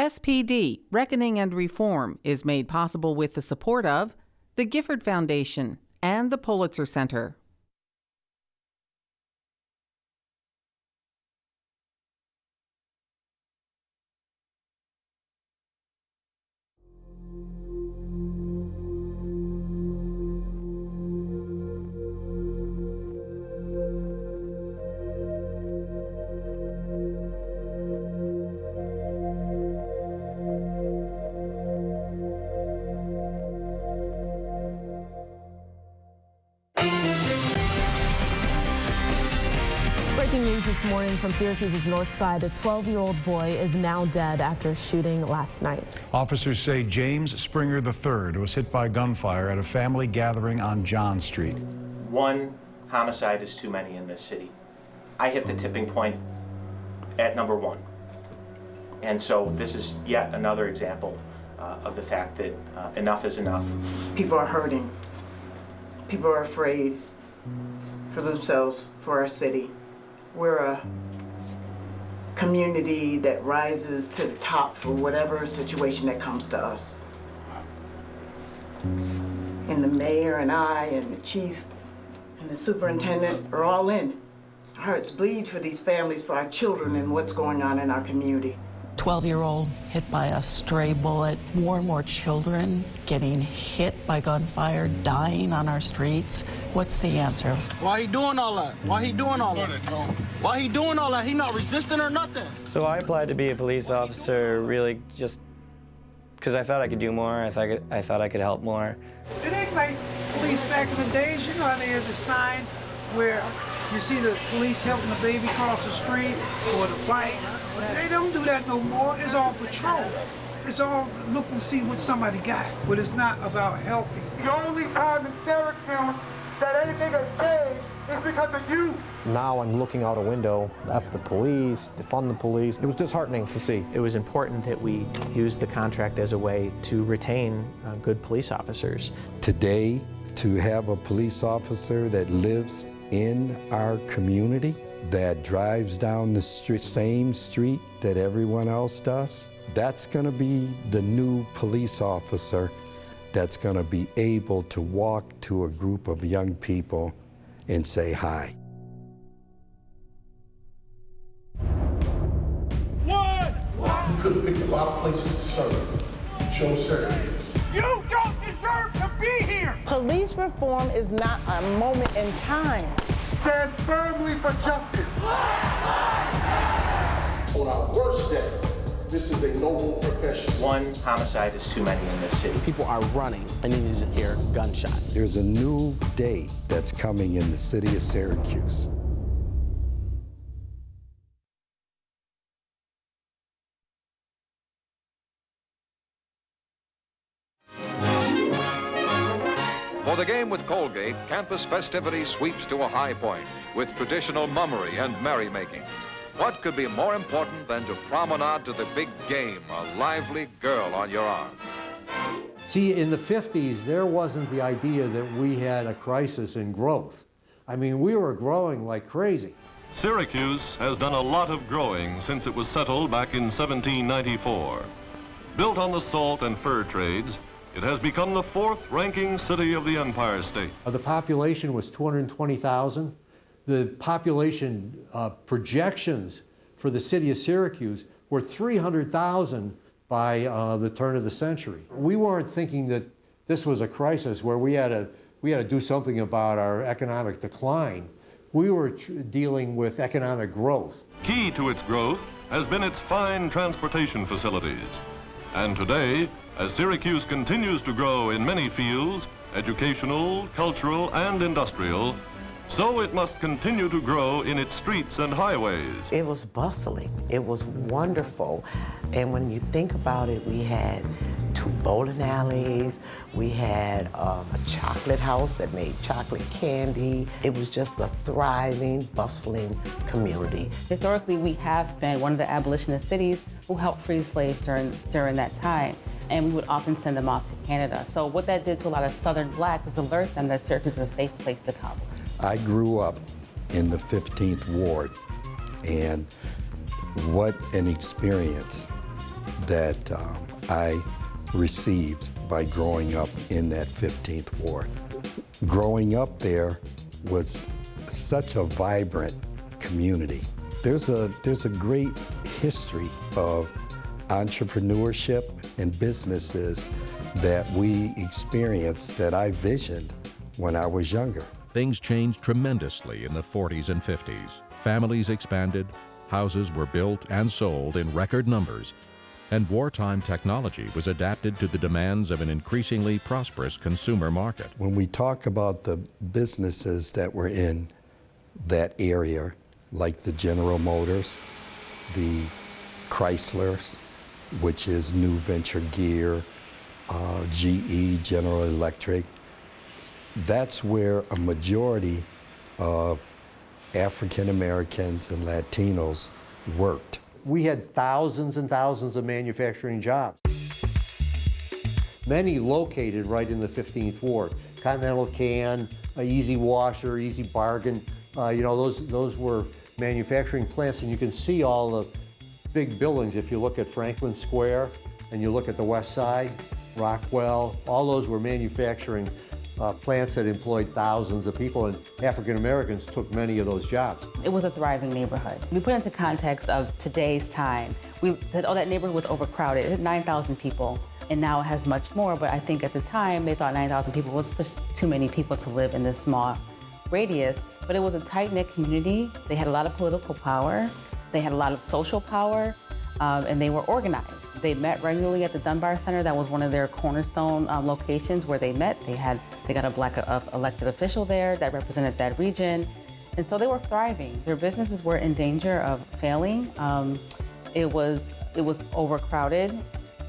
SPD, Reckoning and Reform, is made possible with the support of the Gifford Foundation and the Pulitzer Center. Breaking news this morning from Syracuse's north side. A 12-year-old boy is now dead after a shooting last night. Officers say James Springer III was hit by gunfire at a family gathering on John Street. One homicide is too many in this city. I hit the tipping point at number 1. And so this is yet another example of the fact that enough is enough. People are hurting. People are afraid for themselves, for our city. We're a community that rises to the top for whatever situation that comes to us. And the mayor and I and the chief and the superintendent are all in. Our hearts bleed for these families, for our children, and what's going on in our community. 12-year-old hit by a stray bullet. More and more children getting hit by gunfire, dying on our streets. What's the answer? Why he doing all that? Why he doing all that? Why he doing all that? He not resisting or nothing. So I applied to be a police officer really just because I thought I could do more. I thought I could help more. It ain't like police back in the days. You know how they had the sign where you see the police helping the baby cross the street or the bike. They don't do that no more. It's all patrol. It's all look and see what somebody got. But it's not about helping. The only time in Syracuse that anything has changed is because of you. Now I'm looking out a window, F the police, defund the police. It was disheartening to see. It was important that we use the contract as a way to retain good police officers. Today, to have a police officer that lives in our community, that drives down the street, same street that everyone else does, that's going to be the new police officer that's going to be able to walk to a group of young people and say hi. You could have picked a lot of places to serve. Show Syracuse. You don't deserve to be here! Police reform is not a moment in time. Stand firmly for justice. On our worst day, this is a noble profession. One homicide is too many in this city. People are running and then you just hear gunshots. There's a new day that's coming in the city of Syracuse. For the game with Colgate, campus festivity sweeps to a high point with traditional mummery and merrymaking. What could be more important than to promenade to the big game, a lively girl on your arm? See, in the 50s, there wasn't the idea that we had a crisis in growth. I mean, we were growing like crazy. Syracuse has done a lot of growing since it was settled back in 1794. Built on the salt and fur trades, it has become the 4th-ranking city of the Empire State. The population was 220,000. The population projections for the city of Syracuse were 300,000 by the turn of the century. We weren't thinking that this was a crisis where we had to do something about our economic decline. We were dealing with economic growth. Key to its growth has been its fine transportation facilities. And today, as Syracuse continues to grow in many fields, educational, cultural, and industrial, so it must continue to grow in its streets and highways. It was bustling. It was wonderful. And when you think about it, we had 2 bowling alleys. We had a chocolate house that made chocolate candy. It was just a thriving, bustling community. Historically, we have been one of the abolitionist cities who helped free slaves during that time. And we would often send them off to Canada. So what that did to a lot of Southern blacks is alert them that Syracuse is a safe place to come. I grew up in the 15th Ward, and what an experience that I received by growing up in that 15th Ward. Growing up there was such a vibrant community. There's a great history of entrepreneurship and businesses that we experienced that I visioned when I was younger. Things changed tremendously in the 40s and 50s. Families expanded, houses were built and sold in record numbers, and wartime technology was adapted to the demands of an increasingly prosperous consumer market. When we talk about the businesses that were in that area, like the General Motors, the Chryslers, which is New Venture Gear, GE, General Electric, that's where a majority of African Americans and Latinos worked. We had thousands and thousands of manufacturing jobs. Many located right in the 15th Ward. Continental Can, Easy Washer, Easy Bargain, those were manufacturing plants, and you can see all the big buildings if you look at Franklin Square and you look at the West Side, Rockwell, all those were manufacturing plants that employed thousands of people, and African Americans took many of those jobs. It was a thriving neighborhood. We put into context of today's time. That neighborhood was overcrowded. It had 9,000 people, and now it has much more, but I think at the time they thought 9,000 people was just too many people to live in this small radius. But it was a tight-knit community. They had a lot of political power. They had a lot of social power, and they were organized. They met regularly at the Dunbar Center. That was one of their cornerstone locations where they met. They got a black elected official there that represented that region. And so they were thriving. Their businesses were in danger of failing. It was overcrowded,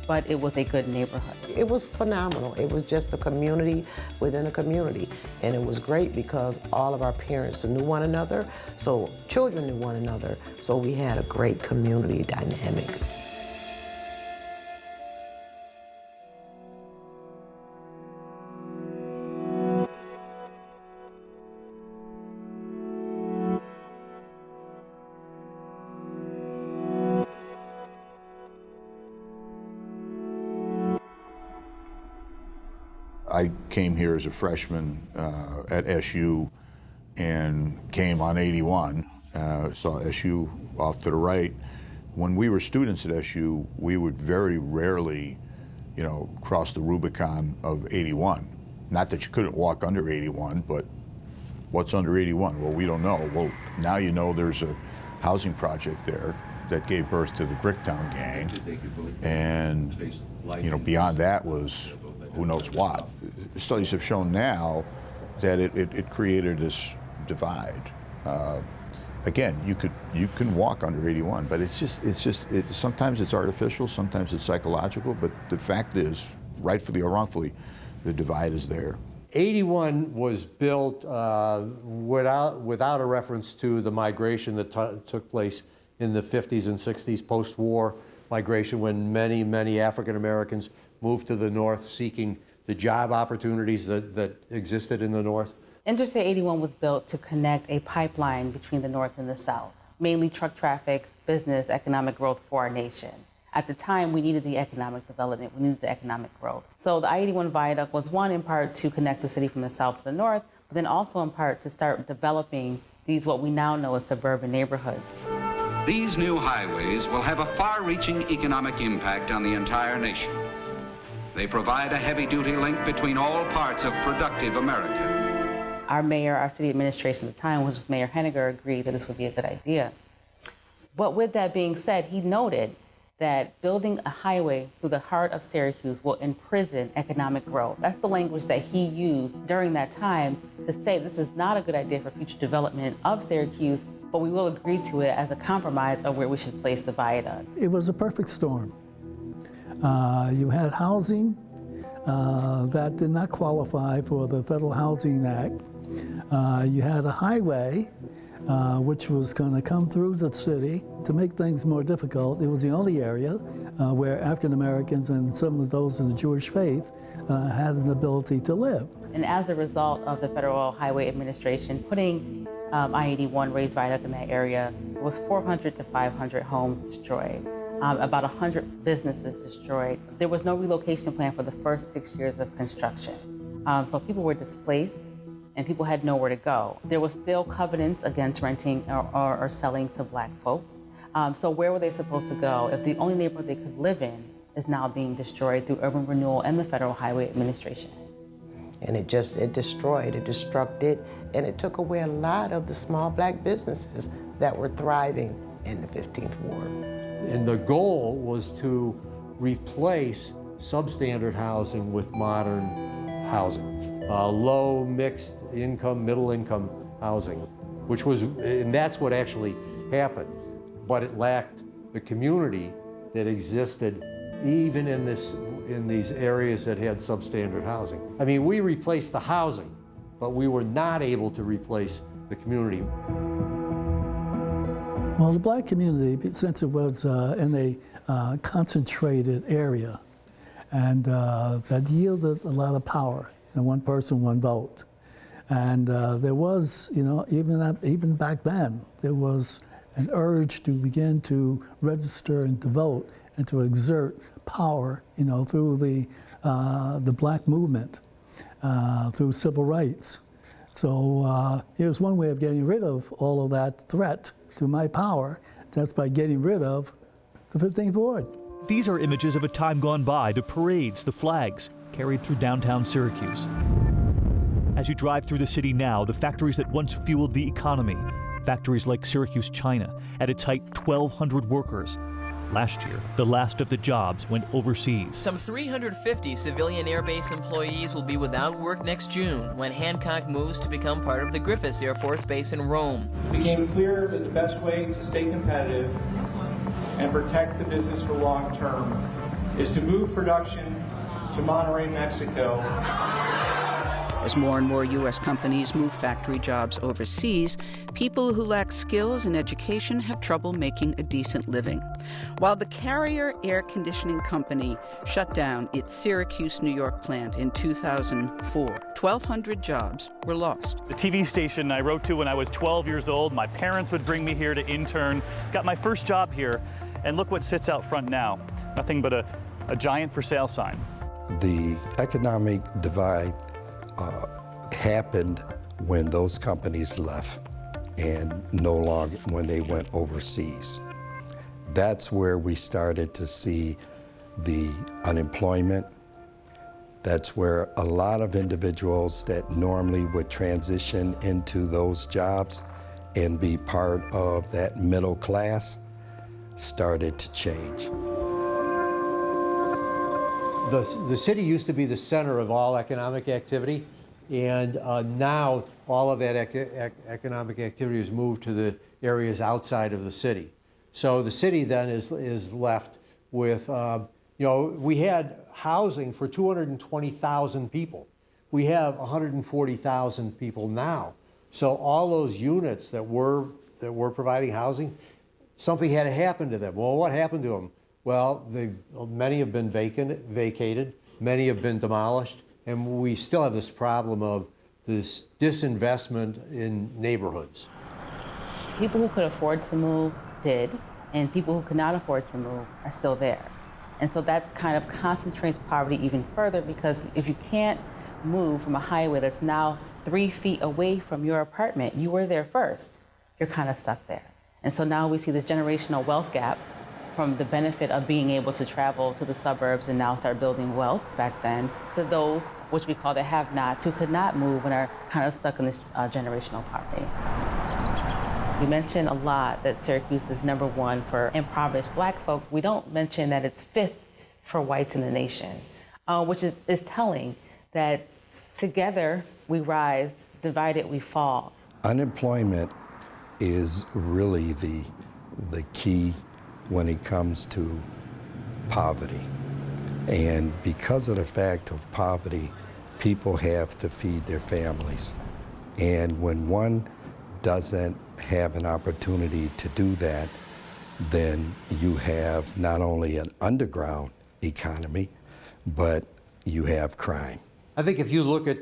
but it was a good neighborhood. It was phenomenal. It was just a community within a community. And it was great because all of our parents knew one another, so children knew one another. So we had a great community dynamic. I came here as a freshman at SU and came on 81, saw SU off to the right. When we were students at SU, we would very rarely, cross the Rubicon of 81. Not that you couldn't walk under 81, but what's under 81? Well, we don't know. Well, now you know there's a housing project there that gave birth to the Bricktown Gang, and beyond that was who knows what. Studies have shown now that it created this divide. Again, you can walk under 81, but it's just sometimes it's artificial, sometimes it's psychological, but the fact is, rightfully or wrongfully, the divide is there. 81 was built without a reference to the migration that took place in the 50s and 60s, post-war migration, when many African Americans moved to the north seeking the job opportunities that existed in the north. Interstate 81 was built to connect a pipeline between the north and the south, mainly truck traffic, business, economic growth for our nation. At the time, we needed the economic development, we needed the economic growth. So the I-81 viaduct was one, in part to connect the city from the south to the north, but then also in part to start developing these what we now know as suburban neighborhoods. These new highways will have a far-reaching economic impact on the entire nation. They provide a heavy-duty link between all parts of productive America. Our mayor, our city administration at the time, which was Mayor Henniger, agreed that this would be a good idea. But with that being said, he noted that building a highway through the heart of Syracuse will imprison economic growth. That's the language that he used during that time to say this is not a good idea for future development of Syracuse, but we will agree to it as a compromise of where we should place the viaduct. It was a perfect storm. You had housing that did not qualify for the Federal Housing Act. You had a highway which was going to come through the city to make things more difficult. It was the only area where African Americans and some of those in the Jewish faith had an ability to live. And as a result of the Federal Highway Administration putting I-81 raised viaduct in that area, it was 400 to 500 homes destroyed. about 100 businesses destroyed. There was no relocation plan for the first 6 years of construction. So people were displaced and people had nowhere to go. There was still covenants against renting or selling to black folks. So where were they supposed to go if the only neighborhood they could live in is now being destroyed through urban renewal and the Federal Highway Administration? And it destroyed, it destructed, and it took away a lot of the small black businesses that were thriving in the 15th Ward. And the goal was to replace substandard housing with modern housing, low, mixed income, middle income housing, and that's what actually happened. But it lacked the community that existed even in these areas that had substandard housing. I mean, we replaced the housing, but we were not able to replace the community. Well, the black community, since it was in a concentrated area, and that yielded a lot of power, one person, one vote. And there was, even back then, there was an urge to begin to register and to vote and to exert power, through the black movement, through civil rights. So here's one way of getting rid of all of that threat to my power. That's by getting rid of the 15th Ward. These are images of a time gone by, the parades, the flags, carried through downtown Syracuse. As you drive through the city now, the factories that once fueled the economy, factories like Syracuse, China, at its height, 1,200 workers. Last year, the last of the jobs went overseas. Some 350 civilian Air Base employees will be without work next June when Hancock moves to become part of the Griffiths Air Force Base in Rome. It became clear that the best way to stay competitive and protect the business for long term is to move production to Monterrey, Mexico. As more and more U.S. companies move factory jobs overseas, people who lack skills and education have trouble making a decent living. While the Carrier Air Conditioning Company shut down its Syracuse, New York plant in 2004, 1,200 jobs were lost. The TV station I wrote to when I was 12 years old, my parents would bring me here to intern, got my first job here, and look what sits out front now. Nothing but a giant for sale sign. The economic divide happened when those companies left and no longer when they went overseas. That's where we started to see the unemployment. That's where a lot of individuals that normally would transition into those jobs and be part of that middle class started to change. The city used to be the center of all economic activity, and now all of that economic activity has moved to the areas outside of the city. So the city then is left with, we had housing for 220,000 people. We have 140,000 people now. So all those units that were providing housing, something had to happen to them. Well, what happened to them? Well, many have been vacated, many have been demolished, and we still have this problem of this disinvestment in neighborhoods. People who could afford to move did, and people who could not afford to move are still there. And so that kind of concentrates poverty even further, because if you can't move from a highway that's now 3 feet away from your apartment, you were there first, you're kind of stuck there. And so now we see this generational wealth gap from the benefit of being able to travel to the suburbs and now start building wealth back then, to those which we call the have-nots who could not move and are kind of stuck in this generational poverty. We mentioned a lot that Syracuse is #1 for impoverished black folks. We don't mention that it's 5th for whites in the nation, which is telling that together we rise, divided we fall. Unemployment is really the key when it comes to poverty. And because of the fact of poverty, people have to feed their families. And when one doesn't have an opportunity to do that, then you have not only an underground economy, but you have crime. I think if you look at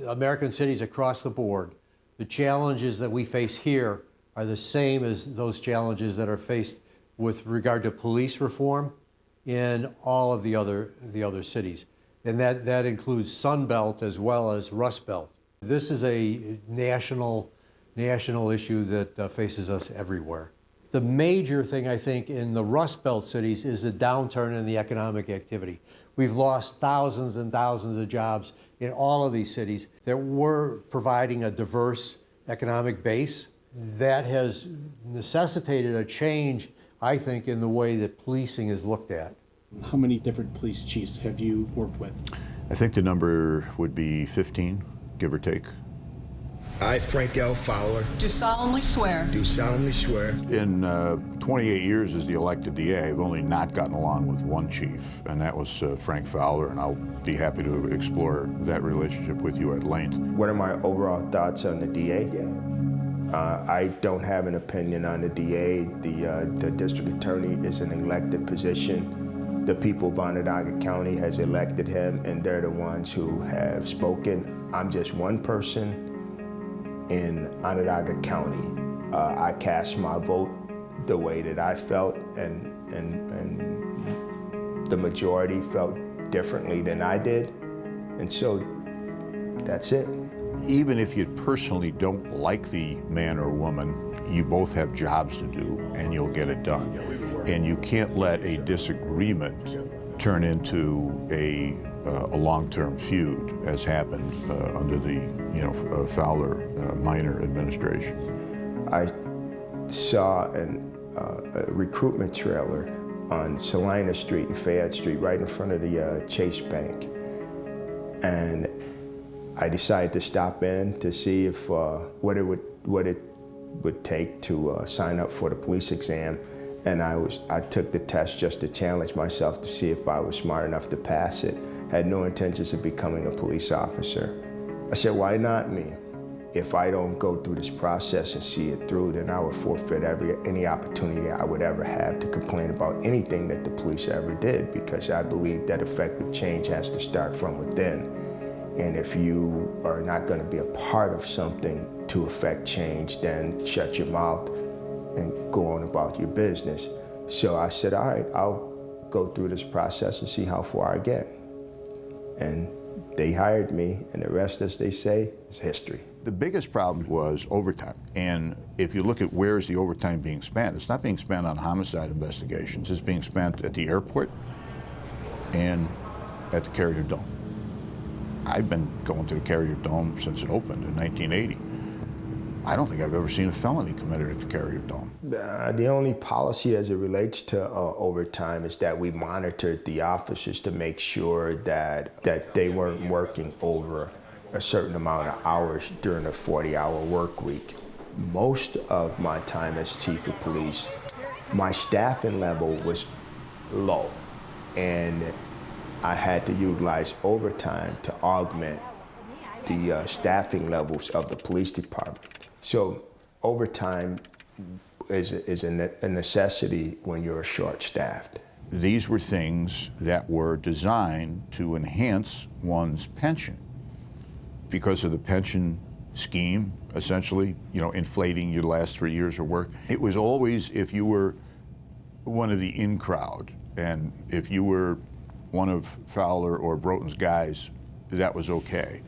American cities across the board, the challenges that we face here are the same as those challenges that are faced with regard to police reform in all of the other cities. And that includes Sun Belt as well as Rust Belt. This is a national issue that faces us everywhere. The major thing, I think, in the Rust Belt cities is the downturn in the economic activity. We've lost thousands and thousands of jobs in all of these cities that were providing a diverse economic base. That has necessitated a change, I think, in the way that policing is looked at. How many different police chiefs have you worked with? I think the number would be 15, give or take. I, Frank L. Fowler. Do solemnly swear. Do solemnly swear. In 28 years as the elected DA, I've only not gotten along with one chief, and that was Frank Fowler, and I'll be happy to explore that relationship with you at length. What are my overall thoughts on the DA? I don't have an opinion on the DA. The district attorney is an elected position. The people of Onondaga County has elected him, and they're the ones who have spoken. I'm just one person in Onondaga County. I cast my vote the way that I felt, and the majority felt differently than I did, and so that's it. Even if you personally don't like the man or woman, you both have jobs to do, and you'll get it done. And you can't let a disagreement turn into a long-term feud, as happened under the Fowler minor administration. I saw a recruitment trailer on Salina Street and Fayette Street, right in front of the Chase Bank, and I decided to stop in to see if what it would take to sign up for the police exam. And I took the test just to challenge myself to see if I was smart enough to pass it. Had no intentions of becoming a police officer. I said, why not me? If I don't go through this process and see it through, then I would forfeit any opportunity I would ever have to complain about anything that the police ever did, because I believe that effective change has to start from within. And if you are not going to be a part of something to affect change, then shut your mouth and go on about your business. So I said, all right, I'll go through this process and see how far I get. And they hired me, and the rest, as they say, is history. The biggest problem was overtime. And if you look at where is the overtime being spent, it's not being spent on homicide investigations. It's being spent at the airport and at the Carrier Dome. I've been going to the Carrier Dome since it opened in 1980. I don't think I've ever seen a felony committed at the Carrier Dome. The only policy as it relates to overtime is that we monitored the officers to make sure that they weren't working over a certain amount of hours during a 40-hour work week. Most of my time as chief of police, my staffing level was low, and I had to utilize overtime to augment the staffing levels of the police department. So overtime is a necessity when you're short-staffed. These were things that were designed to enhance one's pension because of the pension scheme, essentially, inflating your last 3 years of work. It was always if you were one of the in crowd, and if you were one of Fowler or Broughton's guys, that was okay.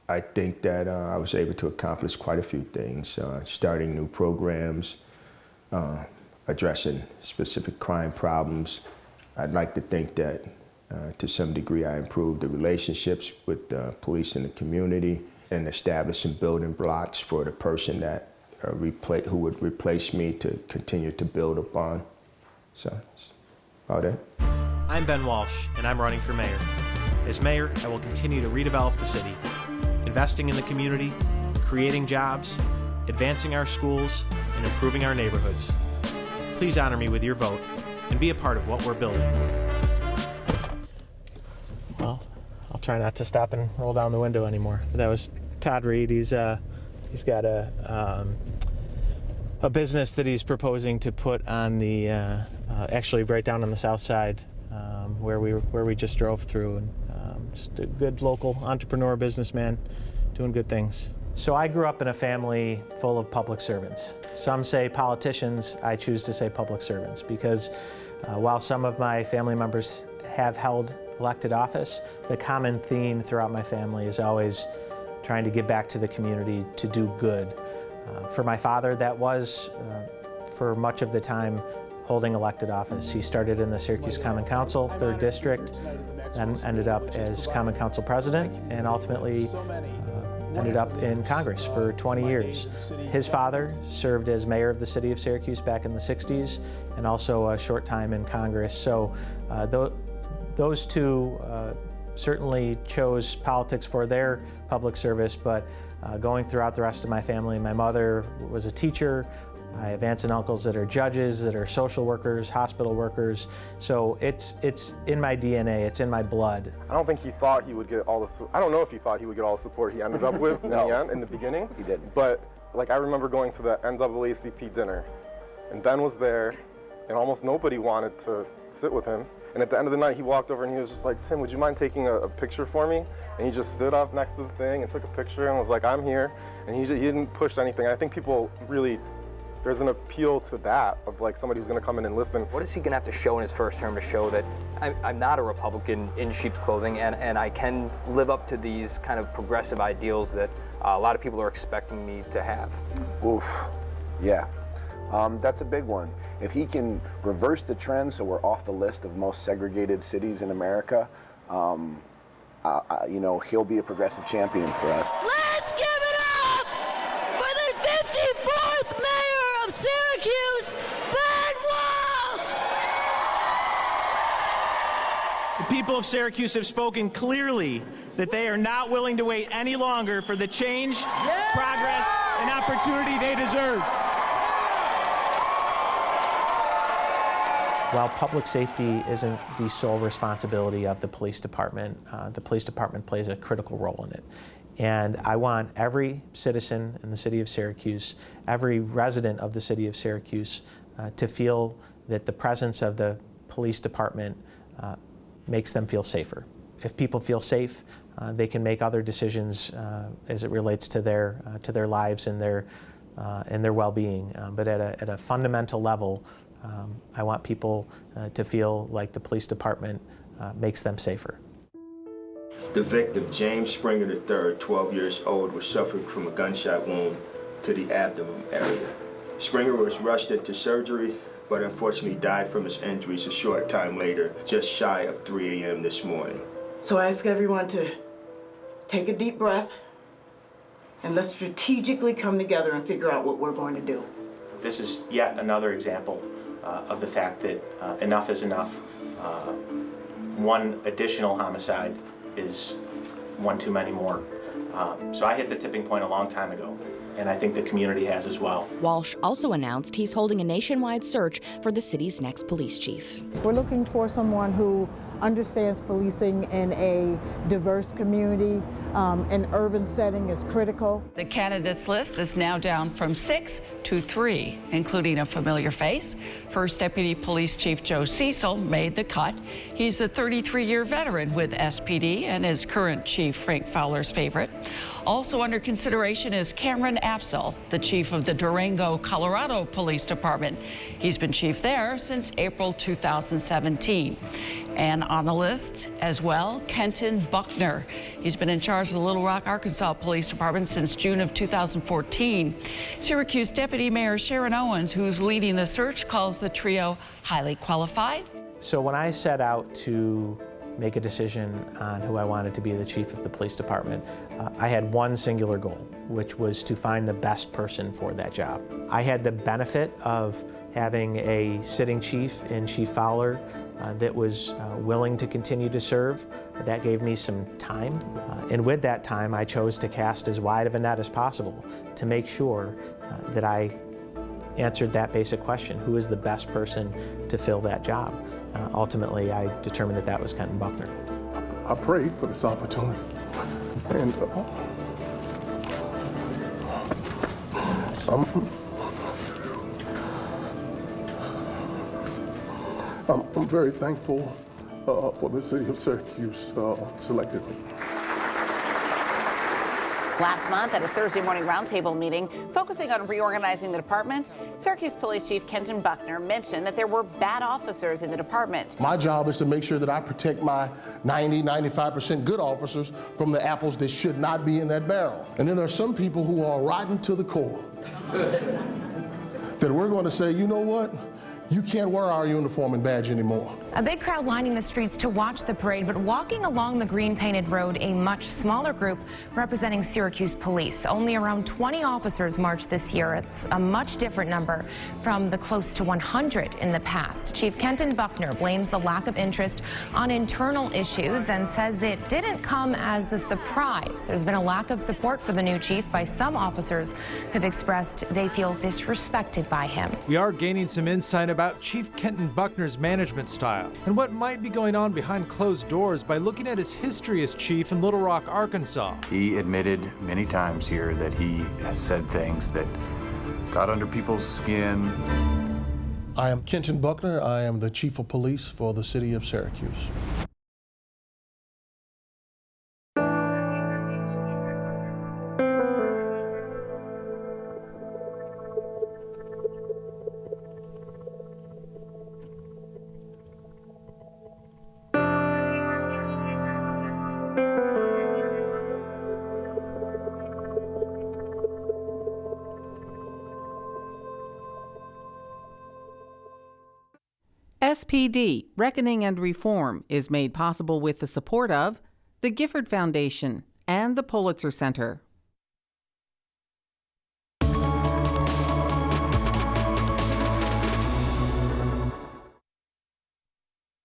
I think that I was able to accomplish quite a few things, starting new programs, addressing specific crime problems. I'd like to think that to some degree I improved the relationships with police and the community, and establishing building blocks for the person that who would replace me to continue to build upon. So that's about it. I'm Ben Walsh, and I'm running for mayor. As mayor, I will continue to redevelop the city, investing in the community, creating jobs, advancing our schools, and improving our neighborhoods. Please honor me with your vote and be a part of what we're building. Well, I'll try not to stop and roll down the window anymore. That was Todd Reed. He's got a business that he's proposing to put on the actually right down on the south side, where we just drove through, and just a good local entrepreneur businessman doing good things. So I grew up in a family full of public servants. Some say politicians, I choose to say public servants, because while some of my family members have held elected office, the common theme throughout my family is always trying to give back to the community, to do good. For my father, that was, for much of the time, holding elected office. He started in the Syracuse Common Council, 3rd District, and ended up as Common Council President, and ultimately ended up in Congress for 20 years. His father served as mayor of the city of Syracuse back in the 60s, and also a short time in Congress. So those two certainly chose politics for their public service, but going throughout the rest of my family, my mother was a teacher. I have aunts and uncles that are judges, that are social workers, hospital workers. So it's in my DNA, it's in my blood. I don't think he thought he would get all the, I don't know if he thought he would get all the support he ended up with in the beginning. He didn't. But like, I remember going to the NAACP dinner, and Ben was there, and almost nobody wanted to sit with him. And at the end of the night, he walked over and he was just like, "Tim, would you mind taking a picture for me?" And he just stood up next to the thing and took a picture and was like, "I'm here." And he didn't push anything. I think people really, there's an appeal to that, of like somebody who's gonna come in and listen. What is he gonna have to show in his first term to show that I'm not a Republican in sheep's clothing, and I can live up to these kind of progressive ideals that a lot of people are expecting me to have? Oof, yeah. That's a big one. If he can reverse the trend so we're off the list of most segregated cities in America, you know, he'll be a progressive champion for us. Let's give it up for the 54th mayor of Syracuse, Ben Walsh! The people of Syracuse have spoken clearly that they are not willing to wait any longer for the change, progress, and opportunity they deserve. While public safety isn't the sole responsibility of the police department plays a critical role in it. And I want every citizen in the city of Syracuse, every resident of the city of Syracuse, to feel that the presence of the police department makes them feel safer. If people feel safe, they can make other decisions as it relates to their lives and their well-being. But at a fundamental level, I want people to feel like the police department makes them safer. The victim, James Springer III, 12 years old, was suffering from a gunshot wound to the abdomen area. Springer was rushed into surgery, but unfortunately died from his injuries a short time later, just shy of 3 a.m. this morning. So I ask everyone to take a deep breath, and let's strategically come together and figure out what we're going to do. This is yet another example of the fact that enough is enough. One additional homicide is one too many more. So I hit the tipping point a long time ago, and I think the community has as well. Walsh also announced he's holding a nationwide search for the city's next police chief. We're looking for someone who understands policing in a diverse community. An urban setting is critical. The candidates list is now down from 6 to 3, including a familiar face. First Deputy Police Chief Joe Cecil made the cut. He's a 33-year veteran with SPD and is current Chief Frank Fowler's favorite. Also under consideration is Cameron Afzal, the chief of the Durango, Colorado Police Department. He's been chief there since April 2017. And on the list as well, Kenton Buckner. He's been in charge of the Little Rock, Arkansas Police Department since June of 2014. Syracuse Deputy Mayor Sharon Owens, who's leading the search, calls the trio highly qualified. So when I set out to make a decision on who I wanted to be the chief of the police department, I had one singular goal, which was to find the best person for that job. I had the benefit of having a sitting chief in Chief Fowler that was willing to continue to serve. That gave me some time. And with that time, I chose to cast as wide of a net as possible to make sure that I answered that basic question: who is the best person to fill that job? Ultimately, I determined that that was Kenton Buckner. I prayed for this opportunity, and I'm very thankful for the city of Syracuse selected me. Last month at a Thursday morning roundtable meeting focusing on reorganizing the department, Syracuse Police Chief Kenton Buckner mentioned that there were bad officers in the department. My job is to make sure that I protect my 95% good officers from the apples that should not be in that barrel. And then there are some people who are rotten to the core that we're going to say, you know what? You can't wear our uniform and badge anymore. A big crowd lining the streets to watch the parade, but walking along the green painted road, a much smaller group representing Syracuse police. Only around 20 officers marched this year. It's a much different number from the close to 100 in the past. Chief Kenton Buckner blames the lack of interest on internal issues and says it didn't come as a surprise. There's been a lack of support for the new chief by some officers who've expressed they feel disrespected by him. We are gaining some insight about Chief Kenton Buckner's management style and what might be going on behind closed doors by looking at his history as chief in Little Rock, Arkansas. He admitted many times here that he has said things that got under people's skin. I am Kenton Buckner. I am the Chief of Police for the city of Syracuse. SPD, Reckoning and Reform, is made possible with the support of the Gifford Foundation and the Pulitzer Center.